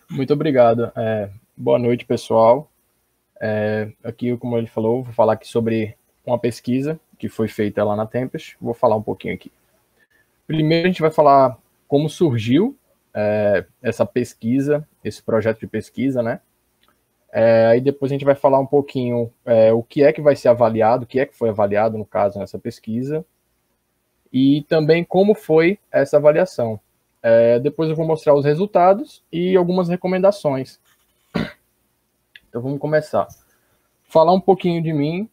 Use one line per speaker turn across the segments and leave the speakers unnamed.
Muito obrigado. Boa noite, pessoal. Aqui, como ele falou, vou falar aqui sobre uma pesquisa que foi feita lá na Tempest. Vou falar um pouquinho aqui. Primeiro, a gente vai falar como surgiu essa pesquisa, esse projeto de pesquisa, né? Aí depois a gente vai falar um pouquinho o que é que vai ser avaliado, o que é que foi avaliado, no caso, nessa pesquisa, e também como foi essa avaliação. Depois eu vou mostrar os resultados e algumas recomendações. Então vamos começar. Falar um pouquinho de mim,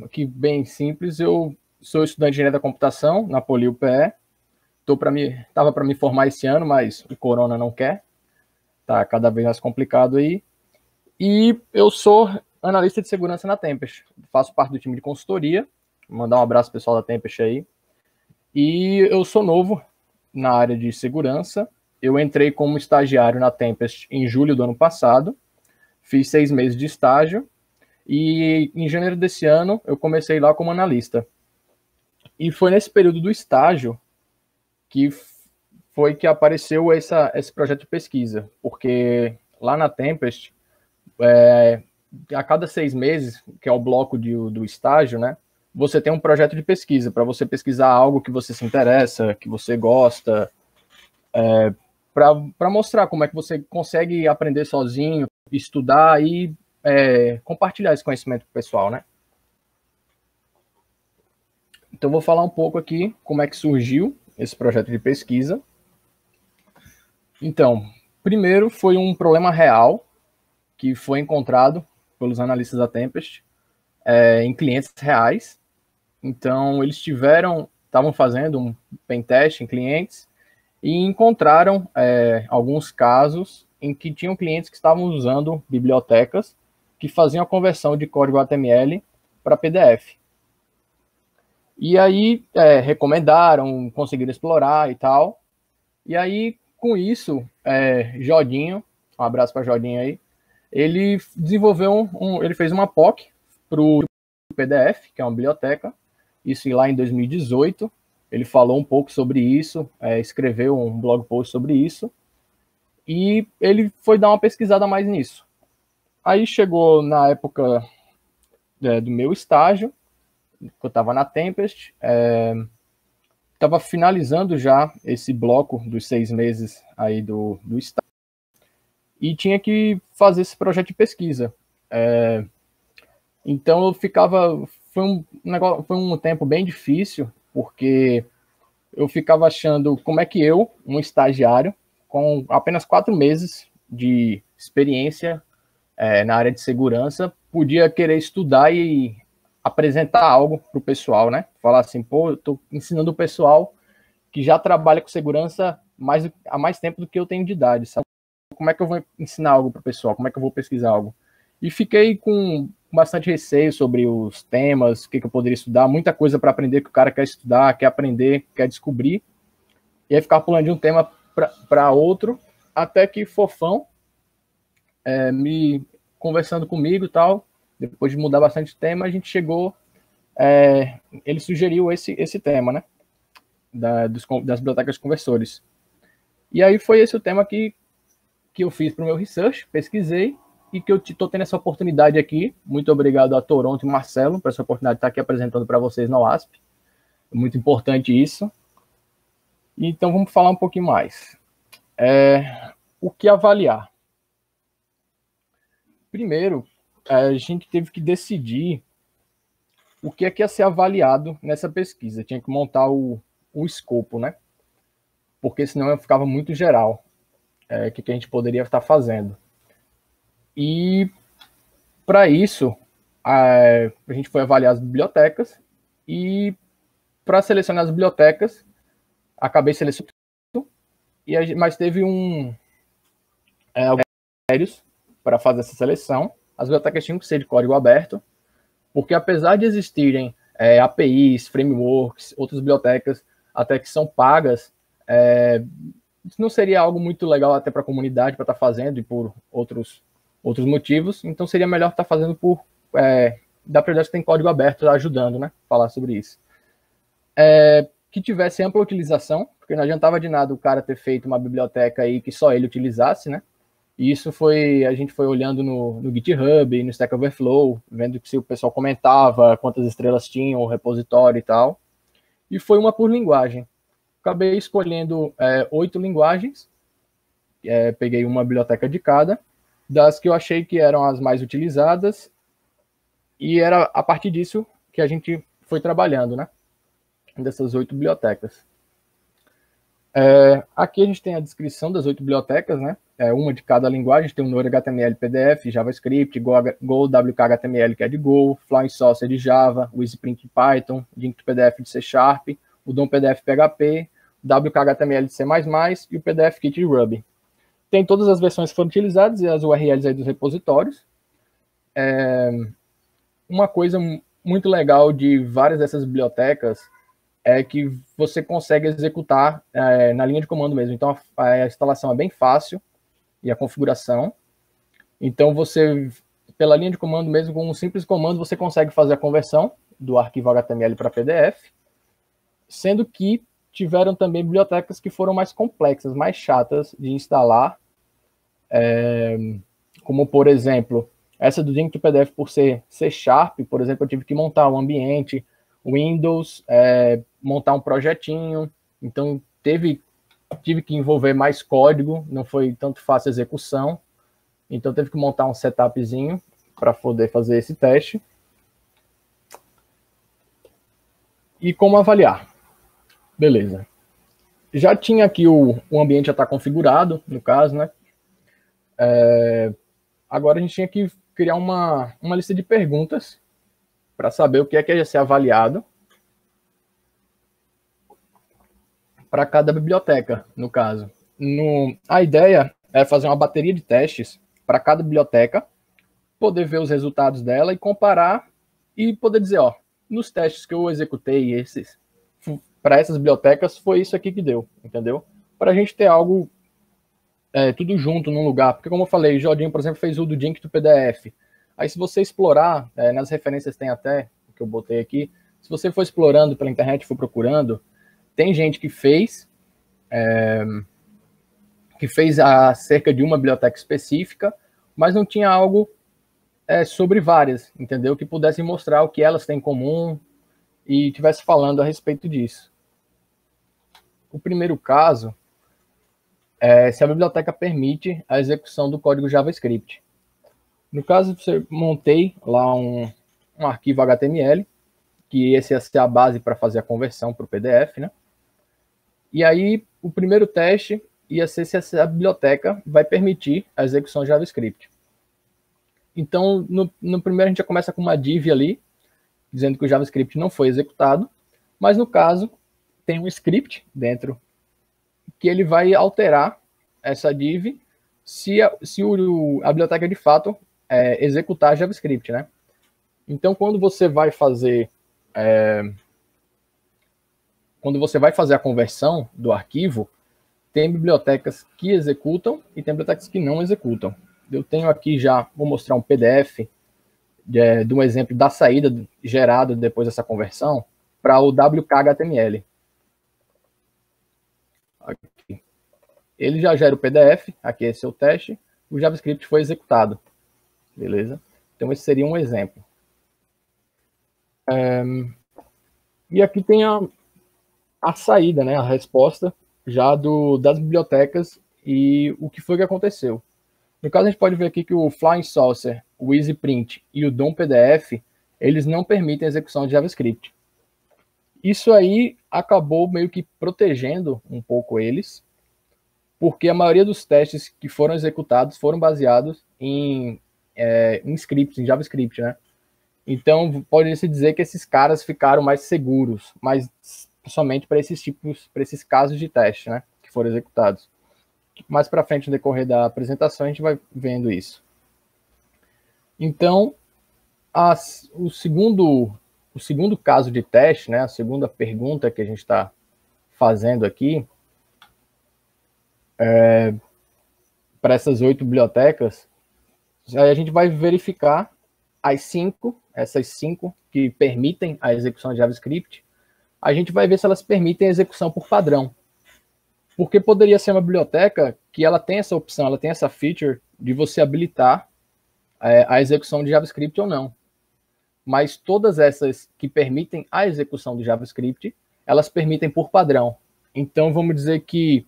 aqui bem simples. Eu sou estudante de engenharia da computação na PoliUPE. Estava para me formar esse ano, mas o corona não quer. Tá cada vez mais complicado aí. E eu sou analista de segurança na Tempest. Faço parte do time de consultoria. Vou mandar um abraço pessoal da Tempest aí. E eu sou novo na área de segurança. Eu entrei como estagiário na Tempest em julho do ano passado. Fiz 6 meses de estágio. E em janeiro desse ano eu comecei lá como analista. E foi nesse período do estágio que foi que apareceu esse projeto de pesquisa, porque lá na Tempest, a cada 6 meses, que é o bloco do estágio, né, você tem um projeto de pesquisa, para você pesquisar algo que você se interessa, que você gosta, para mostrar como é que você consegue aprender sozinho, estudar e compartilhar esse conhecimento com o pessoal, né? Então, vou falar um pouco aqui como é que surgiu esse projeto de pesquisa. Então, primeiro foi um problema real que foi encontrado pelos analistas da Tempest em clientes reais. Então, eles estavam fazendo um pentest em clientes e encontraram alguns casos em que tinham clientes que estavam usando bibliotecas que faziam a conversão de código HTML para PDF. E aí recomendaram, conseguiram explorar e tal. E aí, com isso, Jodinho, um abraço para Jodinho aí, ele desenvolveu ele fez uma POC para o PDF, que é uma biblioteca, isso lá em 2018. Ele falou um pouco sobre isso, escreveu um blog post sobre isso, e ele foi dar uma pesquisada mais nisso. Aí chegou na época do meu estágio, que eu estava na Tempest, estava finalizando já esse bloco dos 6 meses aí do estágio, e tinha que fazer esse projeto de pesquisa. Então eu ficava, foi um tempo bem difícil, porque eu ficava achando como é que eu, um estagiário, com apenas 4 meses de experiência na área de segurança, podia querer estudar e apresentar algo para o pessoal, né? Falar assim, pô, eu estou ensinando o pessoal que já trabalha com segurança há mais tempo do que eu tenho de idade, sabe? Como é que eu vou ensinar algo para o pessoal? Como é que eu vou pesquisar algo? E fiquei com bastante receio sobre os temas, o que eu poderia estudar, muita coisa para aprender que o cara quer estudar, quer aprender, quer descobrir, e aí ficar pulando de um tema para outro, até que Fofão, me conversando comigo e tal, depois de mudar bastante tema, a gente chegou, ele sugeriu esse tema, né, das bibliotecas de conversores. E aí foi esse o tema que eu fiz para o meu research, pesquisei, e que eu estou tendo essa oportunidade aqui. Muito obrigado a Toronto e Marcelo por essa oportunidade de estar aqui apresentando para vocês na UASP. É muito importante isso. Então vamos falar um pouquinho mais. O que avaliar? Primeiro, a gente teve que decidir o que é que ia ser avaliado nessa pesquisa. Tinha que montar o escopo, né? Porque senão ficava muito geral. O que a gente poderia estar fazendo. E para isso, a gente foi avaliar as bibliotecas, e para selecionar as bibliotecas, acabei selecionando, mas teve critérios para fazer essa seleção. As bibliotecas tinham que ser de código aberto, porque apesar de existirem APIs, frameworks, outras bibliotecas até que são pagas, não seria algo muito legal até para a comunidade para estar fazendo, e por outros motivos. Então seria melhor estar fazendo da prioridade que tem código aberto ajudando, né? Falar sobre isso. que tivesse ampla utilização, porque não adiantava de nada o cara ter feito uma biblioteca aí que só ele utilizasse, né? E isso a gente foi olhando no GitHub, no Stack Overflow, vendo se o pessoal comentava, quantas estrelas tinham, o repositório e tal. E foi uma por linguagem. Acabei escolhendo 8 linguagens, peguei uma biblioteca de cada, das que eu achei que eram as mais utilizadas, e era a partir disso que a gente foi trabalhando, né? Dessas 8 bibliotecas. Aqui a gente tem a descrição das 8 bibliotecas, né? Uma de cada linguagem. A gente tem o Node HTML, PDF, JavaScript, Go WK HTML, que é de Go, Flying Saucer de Java, o EasyPrint de Python, Dink PDF de C Sharp, o DOM PDF PHP, WK HTML de C++ e o PDF Kit de Ruby. Tem todas as versões que foram utilizadas e as URLs aí dos repositórios. Uma coisa muito legal de várias dessas bibliotecas é que você consegue executar na linha de comando mesmo. Então, a instalação é bem fácil e a configuração. Então, você, pela linha de comando mesmo, com um simples comando, você consegue fazer a conversão do arquivo HTML para PDF, sendo que tiveram também bibliotecas que foram mais complexas, mais chatas de instalar, como, por exemplo, essa do Dink to PDF, por ser C Sharp, por exemplo, eu tive que montar um ambiente Windows, montar um projetinho, então tive que envolver mais código, não foi tanto fácil a execução, então teve que montar um setupzinho para poder fazer esse teste. E como avaliar? Beleza. Já tinha aqui o ambiente já está configurado, no caso, né? Agora a gente tinha que criar uma lista de perguntas para saber o que ia ser avaliado para cada biblioteca, no caso. A ideia é fazer uma bateria de testes para cada biblioteca, poder ver os resultados dela e comparar e poder dizer, ó, nos testes que eu executei para essas bibliotecas, foi isso aqui que deu, entendeu? Para a gente ter algo tudo junto num lugar. Porque, como eu falei, o Jodinho, por exemplo, fez o do Dink to PDF. Aí, se você explorar, nas referências tem até, que eu botei aqui, se você for explorando pela internet, for procurando, tem gente que fez acerca de uma biblioteca específica, mas não tinha algo sobre várias, entendeu? Que pudesse mostrar o que elas têm em comum e estivesse falando a respeito disso. O primeiro caso se a biblioteca permite a execução do código JavaScript. No caso, eu montei lá um arquivo HTML, que esse ia ser a base para fazer a conversão para o PDF, né? E aí, o primeiro teste ia ser se a biblioteca vai permitir a execução de JavaScript. Então, no primeiro a gente já começa com uma div ali, dizendo que o JavaScript não foi executado, mas no caso, tem um script dentro que ele vai alterar essa div se a biblioteca de fato executar JavaScript, né? Então, quando você vai fazer a conversão do arquivo, tem bibliotecas que executam e tem bibliotecas que não executam. Eu tenho aqui já, vou mostrar um PDF de um exemplo da saída gerado depois dessa conversão para o WKHTML. Aqui. Ele já gera o PDF, aqui esse é o teste, o JavaScript foi executado. Beleza? Então esse seria um exemplo. E aqui tem a saída, né, a resposta já das bibliotecas e o que foi que aconteceu. No caso, a gente pode ver aqui que o Flying Saucer, o EasyPrint e o DOM PDF, eles não permitem a execução de JavaScript. Isso aí acabou meio que protegendo um pouco eles, porque a maioria dos testes que foram executados foram baseados em scripts, em JavaScript, né? Então, pode-se dizer que esses caras ficaram mais seguros, mas somente para esses casos de teste, né, que foram executados. Mais para frente, no decorrer da apresentação, a gente vai vendo isso. Então, o segundo caso de teste, né, a segunda pergunta que a gente está fazendo aqui, para essas 8 bibliotecas, aí a gente vai verificar essas cinco que permitem a execução de JavaScript, a gente vai ver se elas permitem a execução por padrão. Porque poderia ser uma biblioteca que ela tem essa opção, ela tem essa feature de você habilitar a execução de JavaScript ou não. Mas todas essas que permitem a execução de JavaScript, elas permitem por padrão. Então, vamos dizer que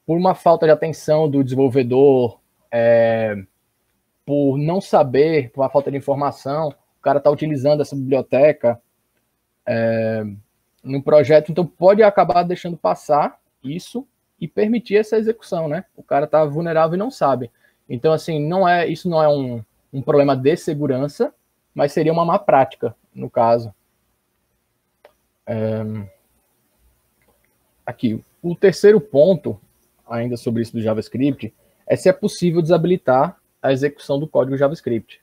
por uma falta de atenção do desenvolvedor, por não saber, por uma falta de informação, o cara está utilizando essa biblioteca no projeto, então pode acabar deixando passar isso e permitir essa execução, né? O cara está vulnerável e não sabe. Então, assim, isso não é um problema de segurança, mas seria uma má prática, no caso. Aqui, o terceiro ponto, ainda sobre isso do JavaScript, é se é possível desabilitar a execução do código JavaScript.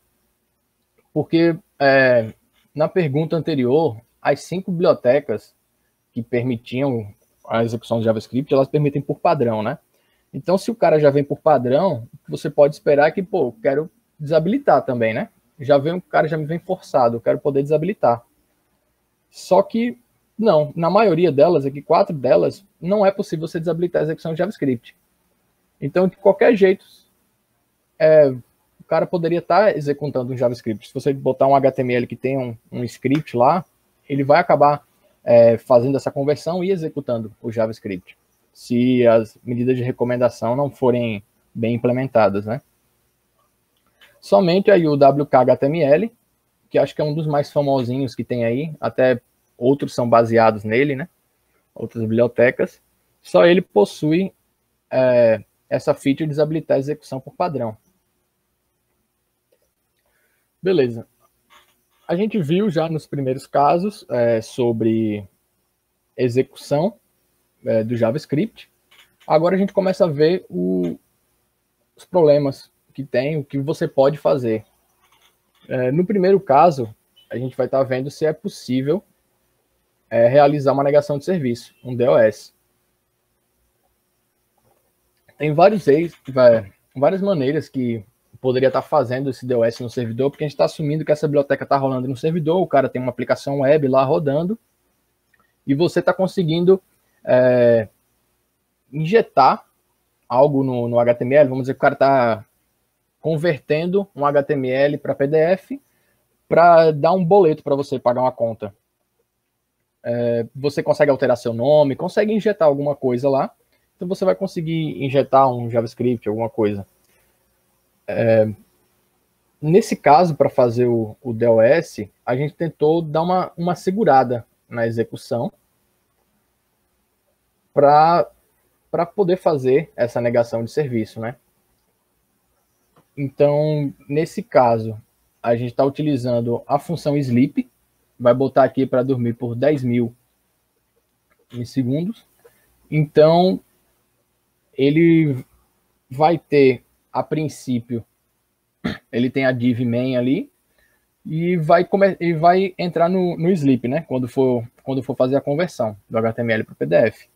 Porque, na pergunta anterior, as 5 bibliotecas que permitiam a execução do JavaScript, elas permitem por padrão, né? Então, se o cara já vem por padrão, você pode esperar que, pô, quero desabilitar também, né? O cara já me vem forçado, eu quero poder desabilitar. Só que, não, na maioria delas, aqui 4 delas, não é possível você desabilitar a execução de JavaScript. Então, de qualquer jeito, o cara poderia estar executando um JavaScript. Se você botar um HTML que tem um script lá, ele vai acabar fazendo essa conversão e executando o JavaScript, se as medidas de recomendação não forem bem implementadas, né? Somente aí o WKHTML, que acho que é um dos mais famosinhos que tem aí, até outros são baseados nele, né? Outras bibliotecas. Só ele possui essa feature de desabilitar a execução por padrão. Beleza. A gente viu já nos primeiros casos sobre execução do JavaScript. Agora a gente começa a ver os problemas que tem, o que você pode fazer. No primeiro caso, a gente vai estar vendo se é possível realizar uma negação de serviço, um DOS. Tem várias maneiras que poderia estar fazendo esse DOS no servidor, porque a gente está assumindo que essa biblioteca está rolando no servidor, o cara tem uma aplicação web lá rodando, e você está conseguindo injetar algo no HTML. Vamos dizer que o cara está convertendo um HTML para PDF para dar um boleto para você pagar uma conta. Você consegue alterar seu nome, consegue injetar alguma coisa lá, então você vai conseguir injetar um JavaScript, alguma coisa. Nesse caso, para fazer o DOS, a gente tentou dar uma segurada na execução para poder fazer essa negação de serviço, né? Então, nesse caso, a gente está utilizando a função sleep, vai botar aqui para dormir por 10.000 milissegundos. Então, ele vai ter, a princípio, ele tem a div main ali, e vai entrar no sleep, né? Quando for fazer a conversão do HTML para o PDF.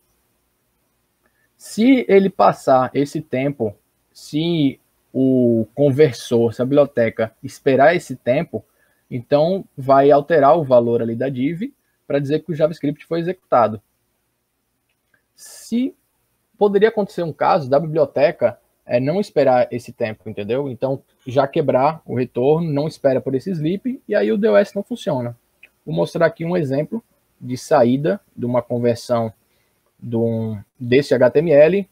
Se ele passar esse tempo, se o conversor, se a biblioteca esperar esse tempo, então vai alterar o valor ali da div para dizer que o JavaScript foi executado. Se poderia acontecer um caso da biblioteca não esperar esse tempo, entendeu? Então, já quebrar o retorno, não espera por esse sleep, e aí o DOS não funciona. Vou mostrar aqui um exemplo de saída de uma conversão desse HTML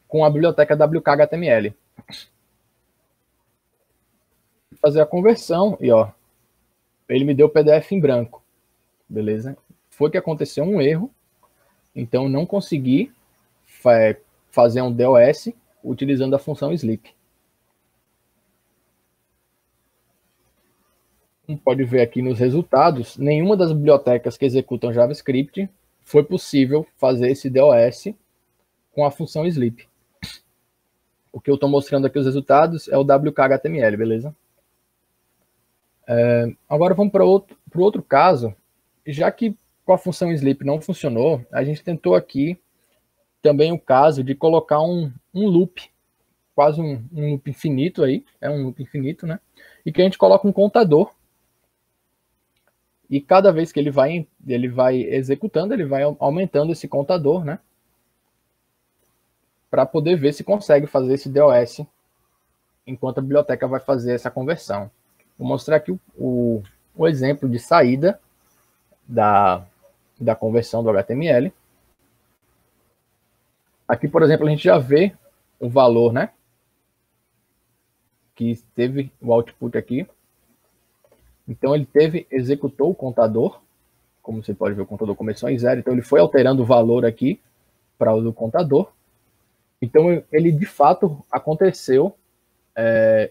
com a biblioteca WKHTML. Fazer a conversão e ó, ele me deu o PDF em branco, beleza? Foi que aconteceu um erro, então não consegui fazer um DOS utilizando a função sleep. Como pode ver aqui nos resultados, nenhuma das bibliotecas que executam JavaScript foi possível fazer esse DOS com a função sleep. O que eu estou mostrando aqui os resultados é o WKHTML, beleza? Agora vamos para o outro caso. Já que com a função sleep não funcionou, a gente tentou aqui também o caso de colocar um loop, quase um loop infinito aí, um loop infinito, né? E que a gente coloca um contador. E cada vez que ele vai executando, ele vai aumentando esse contador, né? Para poder ver se consegue fazer esse DOS enquanto a biblioteca vai fazer essa conversão. Vou mostrar aqui o exemplo de saída da conversão do HTML. Aqui, por exemplo, a gente já vê o valor, né? Que teve o output aqui. Então, ele executou o contador. Como você pode ver, o contador começou em 0. Então, ele foi alterando o valor aqui para o do contador. Então, ele de fato aconteceu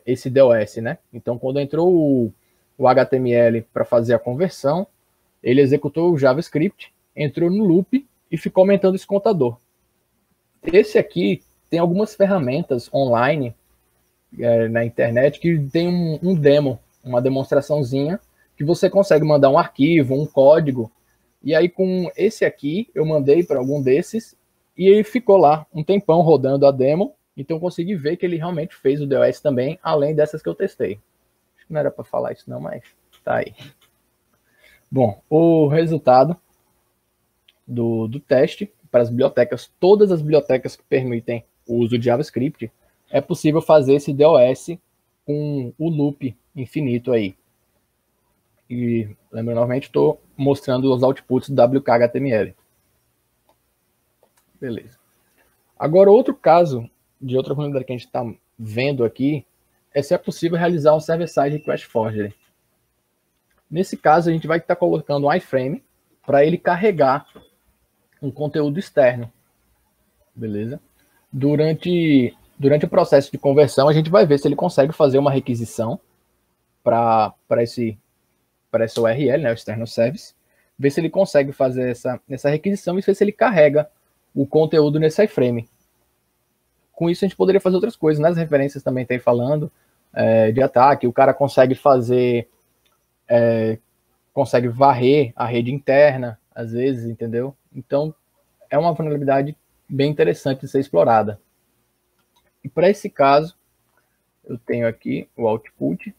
esse DOS, né? Então, quando entrou o HTML para fazer a conversão, ele executou o JavaScript, entrou no loop e ficou aumentando esse contador. Esse aqui tem algumas ferramentas online na internet que tem um demo, uma demonstraçãozinha, que você consegue mandar um arquivo, um código, e aí com esse aqui eu mandei para algum desses e ele ficou lá um tempão rodando a demo, então eu consegui ver que ele realmente fez o DOS também, além dessas que eu testei. Acho que não era para falar isso não, mas tá aí. Bom, o resultado do teste para as bibliotecas, todas as bibliotecas que permitem o uso de JavaScript, é possível fazer esse DOS com o loop infinito aí. E, lembrando, novamente, estou mostrando os outputs do WKHTML. Beleza. Agora, outro caso de outra vulnerabilidade que a gente está vendo aqui é se é possível realizar um server-side request forgery. Nesse caso, a gente vai estar colocando um iframe para ele carregar um conteúdo externo. Beleza? Durante o processo de conversão, a gente vai ver se ele consegue fazer uma requisição para essa URL, né, o external service, ver se ele consegue fazer essa requisição e ver se ele carrega o conteúdo nesse iframe. Com isso, a gente poderia fazer outras coisas. Nas referências também tem falando de ataque, o cara consegue fazer, consegue varrer a rede interna, às vezes, entendeu? Então, é uma vulnerabilidade bem interessante de ser explorada. E para esse caso, eu tenho aqui o output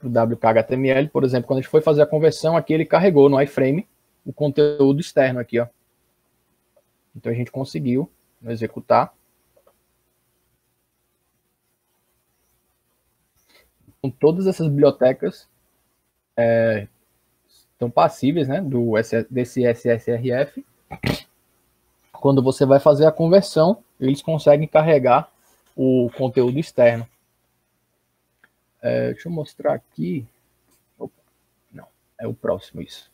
do WKHTML, por exemplo, quando a gente foi fazer a conversão, aqui ele carregou no iframe o conteúdo externo aqui, ó. Então a gente conseguiu executar. Com todas essas bibliotecas estão passíveis, né, desse SSRF. Quando você vai fazer a conversão, eles conseguem carregar o conteúdo externo. Deixa eu mostrar aqui. Opa, não, é o próximo isso.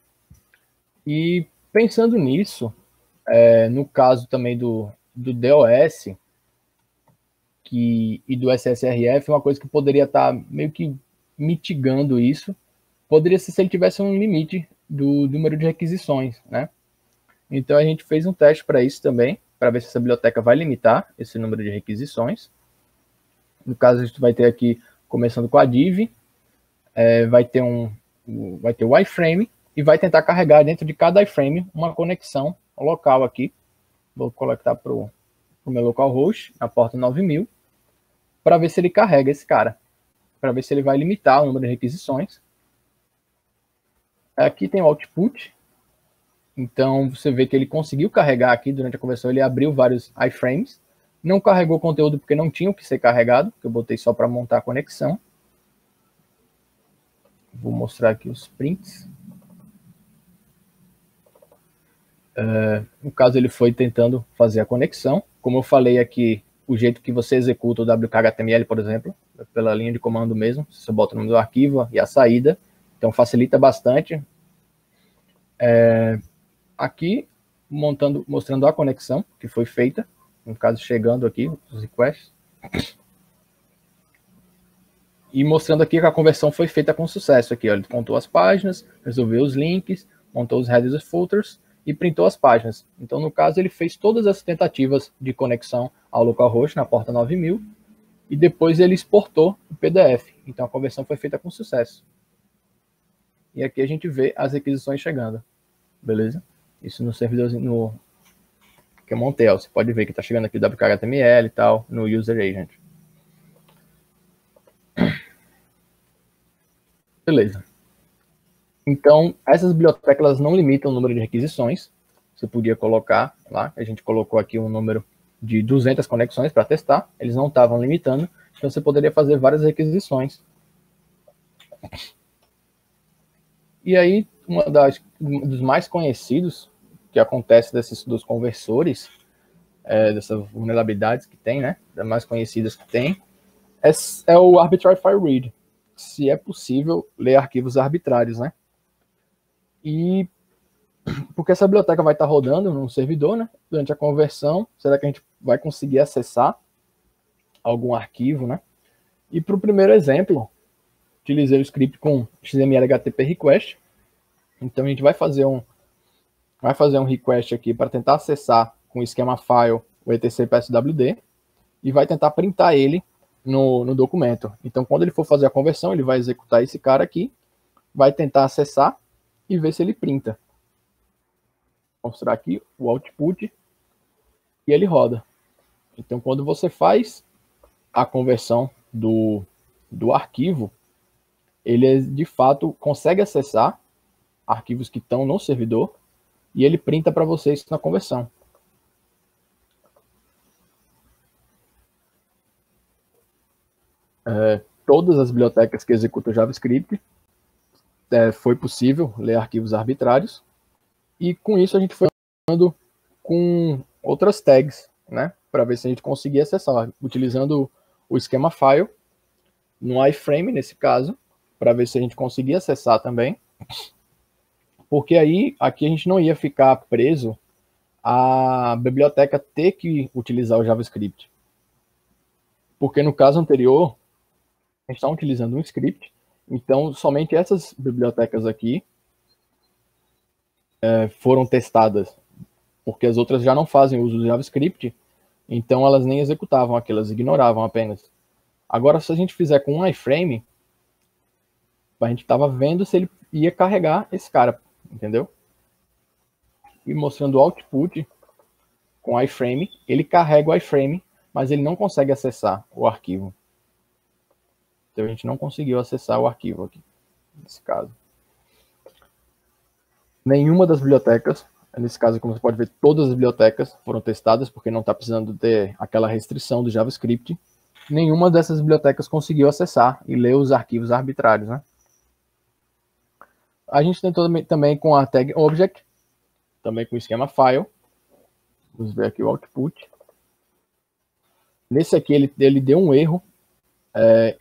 E pensando nisso, no caso também do DOS e do SSRF, uma coisa que poderia estar meio que mitigando isso, poderia ser se ele tivesse um limite do número de requisições, né? Então a gente fez um teste para isso também, para ver se essa biblioteca vai limitar esse número de requisições. No caso, a gente vai ter aqui, começando com a div, vai ter o iframe e vai tentar carregar dentro de cada iframe uma conexão local aqui. Vou conectar para o meu localhost, na porta 9000, para ver se ele carrega esse cara, para ver se ele vai limitar o número de requisições. Aqui tem o output, então você vê que ele conseguiu carregar aqui durante a conversão, ele abriu vários iframes, não carregou conteúdo porque não tinha o que ser carregado, que eu botei só para montar a conexão. Vou mostrar aqui os prints. No caso, ele foi tentando fazer a conexão. Como eu falei aqui, o jeito que você executa o WKHTML, por exemplo, é pela linha de comando mesmo. Você bota o nome do arquivo e a saída. Então, facilita bastante. Aqui, mostrando a conexão que foi feita. No caso, chegando aqui, os requests. E mostrando aqui que a conversão foi feita com sucesso. Aqui, ó, ele montou as páginas, resolveu os links, montou os headers e footers e printou as páginas. Então, no caso, ele fez todas as tentativas de conexão ao localhost na porta 9000 e depois ele exportou o PDF. Então, a conversão foi feita com sucesso. E aqui a gente vê as requisições chegando. Beleza? Isso no servidorzinho que eu montei. Ó. Você pode ver que está chegando aqui o WKHTML e tal, no User Agent. Beleza. Então, essas bibliotecas elas não limitam o número de requisições. Você podia colocar lá, a gente colocou aqui um número de 200 conexões para testar, eles não estavam limitando, então você poderia fazer várias requisições. E aí, um dos mais conhecidos, que acontece dos conversores, dessas vulnerabilidades que tem, né, das mais conhecidas que tem, é o Arbitrary File Read, se é possível ler arquivos arbitrários, né? E porque essa biblioteca vai estar rodando num servidor, né? Durante a conversão, será que a gente vai conseguir acessar algum arquivo, né? E para o primeiro exemplo, utilizei o script com XML HTTP request. Então a gente vai fazer um request aqui para tentar acessar com o esquema file o etc pswd e vai tentar printar ele no documento. Então quando ele for fazer a conversão, ele vai executar esse cara aqui, vai tentar acessar e ver se ele printa. Vou mostrar aqui o output e ele roda. Então, quando você faz a conversão do arquivo, ele de fato consegue acessar arquivos que estão no servidor e ele printa para você isso na conversão. Todas as bibliotecas que executam JavaScript, foi possível ler arquivos arbitrários, e com isso a gente foi usando com outras tags, né, para ver se a gente conseguia acessar, utilizando o esquema file, no iframe nesse caso, para ver se a gente conseguia acessar também, porque aí aqui a gente não ia ficar preso à biblioteca ter que utilizar o JavaScript. Porque no caso anterior, a gente está utilizando um script, então somente essas bibliotecas aqui foram testadas, porque as outras já não fazem uso do JavaScript, então elas nem executavam aquilo, elas ignoravam apenas. Agora, se a gente fizer com um iframe, a gente estava vendo se ele ia carregar esse cara, entendeu? E mostrando o output com o iframe, ele carrega o iframe, mas ele não consegue acessar o arquivo. Então a gente não conseguiu acessar o arquivo aqui, nesse caso. Nenhuma das bibliotecas, nesse caso, como você pode ver, todas as bibliotecas foram testadas, porque não está precisando ter aquela restrição do JavaScript. Nenhuma dessas bibliotecas conseguiu acessar e ler os arquivos arbitrários, né? A gente tentou também com a tag object, também com o esquema file. Vamos ver aqui o output. Nesse aqui ele deu um erro,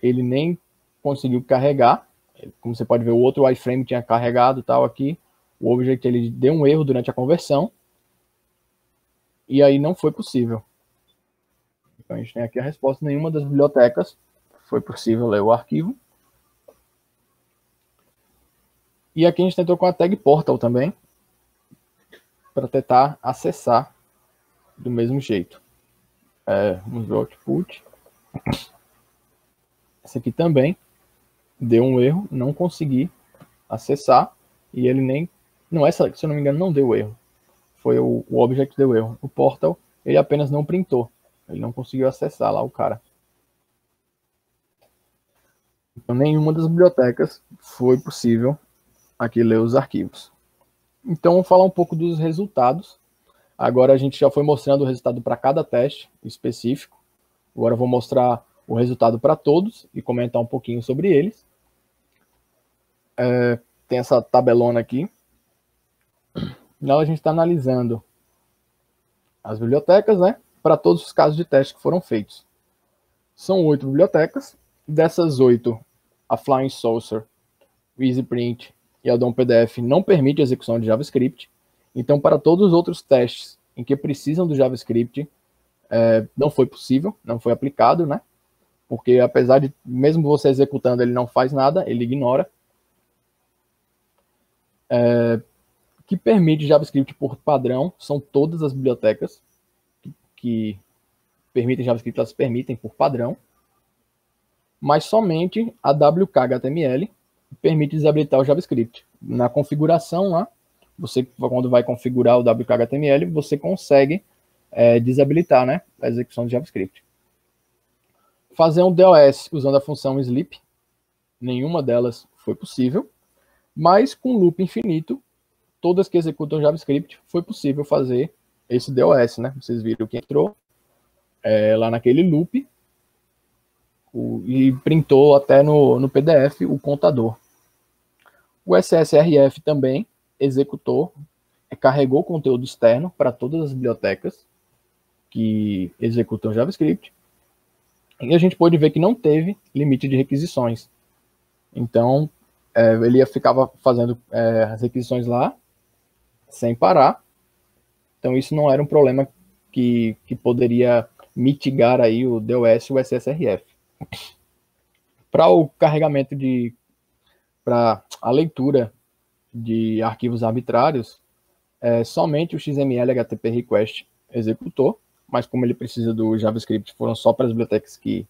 ele nem conseguiu carregar. Como você pode ver, o outro iframe tinha carregado tal aqui. O object ele deu um erro durante a conversão e aí não foi possível. Então a gente tem aqui a resposta: nenhuma das bibliotecas foi possível ler o arquivo. E aqui a gente tentou com a tag portal também, para tentar acessar do mesmo jeito. Vamos ver o output. Esse aqui também deu um erro, não consegui acessar, e ele nem, se eu não me engano, não deu erro. Foi o object que deu erro. O portal, ele apenas não printou. Ele não conseguiu acessar lá o cara. Então, nenhuma das bibliotecas foi possível aqui ler os arquivos. Então, vamos falar um pouco dos resultados. Agora a gente já foi mostrando o resultado para cada teste específico. Agora eu vou mostrar o resultado para todos e comentar um pouquinho sobre eles. Tem essa tabelona aqui. Nela a gente está analisando as bibliotecas, né, para todos os casos de teste que foram feitos. São 8 bibliotecas. Dessas 8, a Flying Saucer, o EasyPrint e a DOM-PDF não permite a execução de JavaScript. Então, para todos os outros testes em que precisam do JavaScript, não foi possível, não foi aplicado, né? Porque apesar de, mesmo você executando, ele não faz nada, ele ignora. Que permite JavaScript por padrão são todas as bibliotecas que permitem JavaScript, elas permitem por padrão, mas somente a WK-HTML permite desabilitar o JavaScript. Na configuração lá, você, quando vai configurar o WK-HTML, você consegue desabilitar, né, a execução de JavaScript. Fazer um DOS usando a função sleep, nenhuma delas foi possível. Mas com loop infinito, todas que executam JavaScript, foi possível fazer esse DOS, né? Vocês viram que entrou lá naquele loop e printou até no PDF o contador. O SSRF também executou, carregou conteúdo externo para todas as bibliotecas que executam JavaScript. E a gente pôde ver que não teve limite de requisições. Então, ele ficava fazendo as requisições lá, sem parar. Então, isso não era um problema que poderia mitigar aí o DOS e o SSRF. Para o carregamento para a leitura de arquivos arbitrários, somente o XML HTTP Request executou, mas como ele precisa do JavaScript, foram só para as bibliotecas que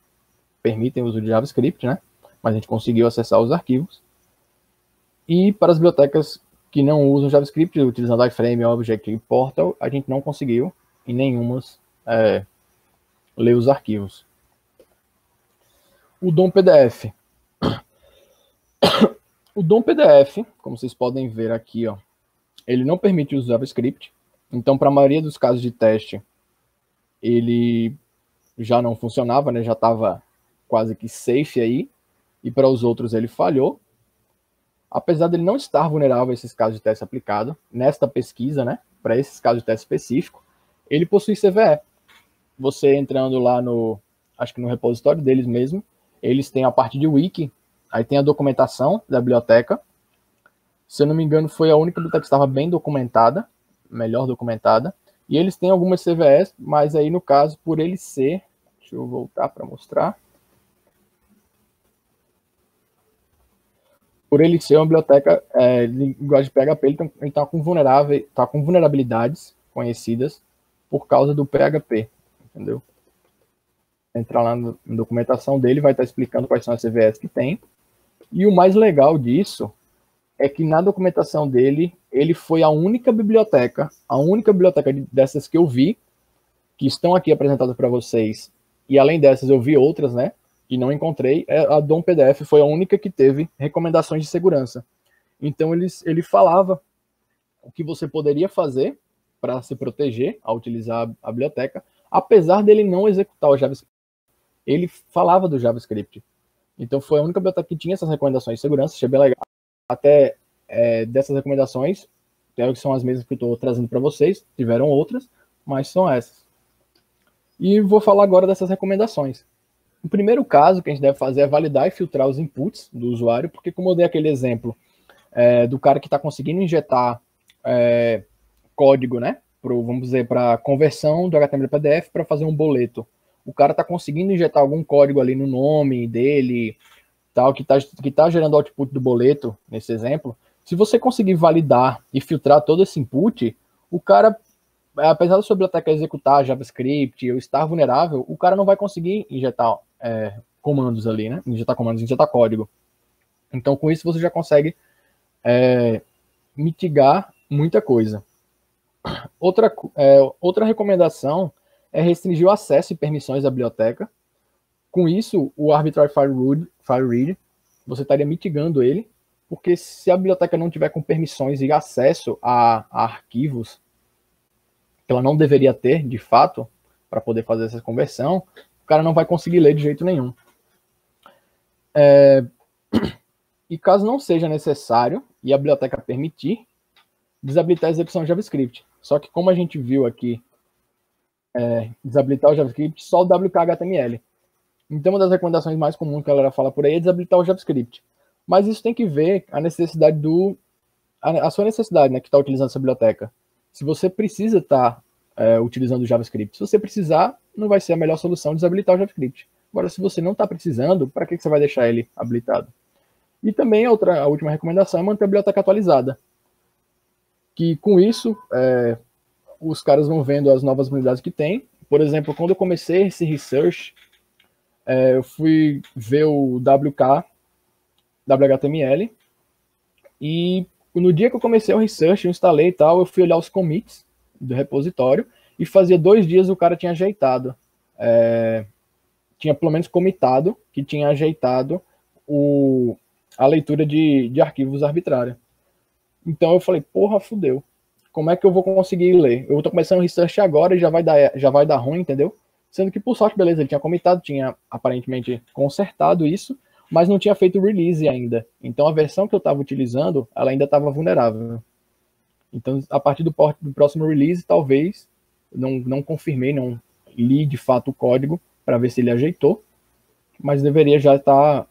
permitem o uso de JavaScript, né? Mas a gente conseguiu acessar os arquivos. E para as bibliotecas que não usam JavaScript, utilizando iframe, Object e Portal, a gente não conseguiu em nenhumas ler os arquivos. O DOM PDF. O DOM PDF, como vocês podem ver aqui, ó, ele não permite o uso do JavaScript. Então, para a maioria dos casos de teste, ele já não funcionava, né? Já estava quase que safe aí. E para os outros ele falhou. Apesar dele não estar vulnerável a esses casos de teste aplicado, nesta pesquisa, né, para esses casos de teste específico, ele possui CVE. Você entrando lá acho que no repositório deles mesmo, eles têm a parte de wiki, aí tem a documentação da biblioteca. Se eu não me engano, foi a única biblioteca que estava bem documentada, melhor documentada, e eles têm algumas CVEs, mas aí no caso, por ele ser, deixa eu voltar para mostrar, por ele ser uma biblioteca linguagem PHP, ele está com vulnerabilidades conhecidas por causa do PHP, entendeu? Entrar lá na documentação dele, vai estar explicando quais são as CVEs que tem. E o mais legal disso é que na documentação dele, ele foi a única biblioteca dessas que eu vi, que estão aqui apresentadas para vocês, e além dessas eu vi outras, né? E não encontrei, a DOM PDF foi a única que teve recomendações de segurança. Então, ele falava o que você poderia fazer para se proteger ao utilizar a biblioteca, apesar dele não executar o JavaScript. Ele falava do JavaScript. Então, foi a única biblioteca que tinha essas recomendações de segurança, achei bem legal. Até dessas recomendações, que são as mesmas que eu estou trazendo para vocês, tiveram outras, mas são essas. E vou falar agora dessas recomendações. O primeiro caso que a gente deve fazer é validar e filtrar os inputs do usuário, porque como eu dei aquele exemplo do cara que está conseguindo injetar código, né? Vamos dizer, para conversão do HTML para PDF para fazer um boleto. O cara está conseguindo injetar algum código ali no nome dele, tal, que tá gerando o output do boleto, nesse exemplo. Se você conseguir validar e filtrar todo esse input, o cara, apesar da sua biblioteca executar JavaScript ou estar vulnerável, o cara não vai conseguir injetar comandos ali, né? Injetar código. Então, com isso, você já consegue mitigar muita coisa. Outra recomendação é restringir o acesso e permissões da biblioteca. Com isso, o Arbitrary File Read, você estaria mitigando ele, porque se a biblioteca não tiver com permissões e acesso a arquivos que ela não deveria ter, de fato, para poder fazer essa conversão, o cara não vai conseguir ler de jeito nenhum. E caso não seja necessário, e a biblioteca permitir, desabilitar a execução de JavaScript. Só que como a gente viu aqui, desabilitar o JavaScript só o WK-HTML. Então, uma das recomendações mais comuns que a galera fala por aí é desabilitar o JavaScript. Mas isso tem que ver a necessidade a sua necessidade, né, que está utilizando essa biblioteca. Se você precisa estar utilizando o JavaScript, se você precisar, não vai ser a melhor solução desabilitar o JavaScript. Agora, se você não está precisando, para que você vai deixar ele habilitado? E também a última recomendação é manter a biblioteca atualizada. Que com isso, os caras vão vendo as novas vulnerabilidades que tem. Por exemplo, quando eu comecei esse research, eu fui ver o WHTML, e no dia que eu comecei o research, eu instalei e tal, eu fui olhar os commits do repositório, e fazia 2 dias o cara tinha ajeitado, tinha pelo menos commitado, que tinha ajeitado a leitura de arquivos arbitrária. Então eu falei, porra, fudeu. Como é que eu vou conseguir ler? Eu tô começando o research agora e já vai dar ruim, entendeu? Sendo que, por sorte, beleza, ele tinha comitado, tinha aparentemente consertado isso, mas não tinha feito release ainda. Então a versão que eu estava utilizando, ela ainda estava vulnerável. Então, a partir do próximo release, talvez, não confirmei, não li de fato o código para ver se ele ajeitou, mas deveria já estar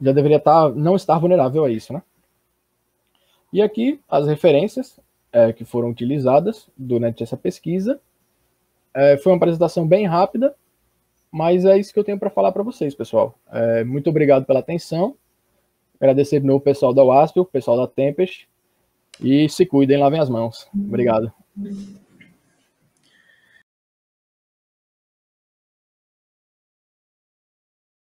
já deveria não estar vulnerável a isso, né? E aqui as referências que foram utilizadas durante essa pesquisa. Foi uma apresentação bem rápida, mas é isso que eu tenho para falar para vocês, pessoal. Muito obrigado pela atenção. Agradecer de novo o pessoal da UASP, o pessoal da Tempest, e se cuidem, lavem as mãos. Obrigado.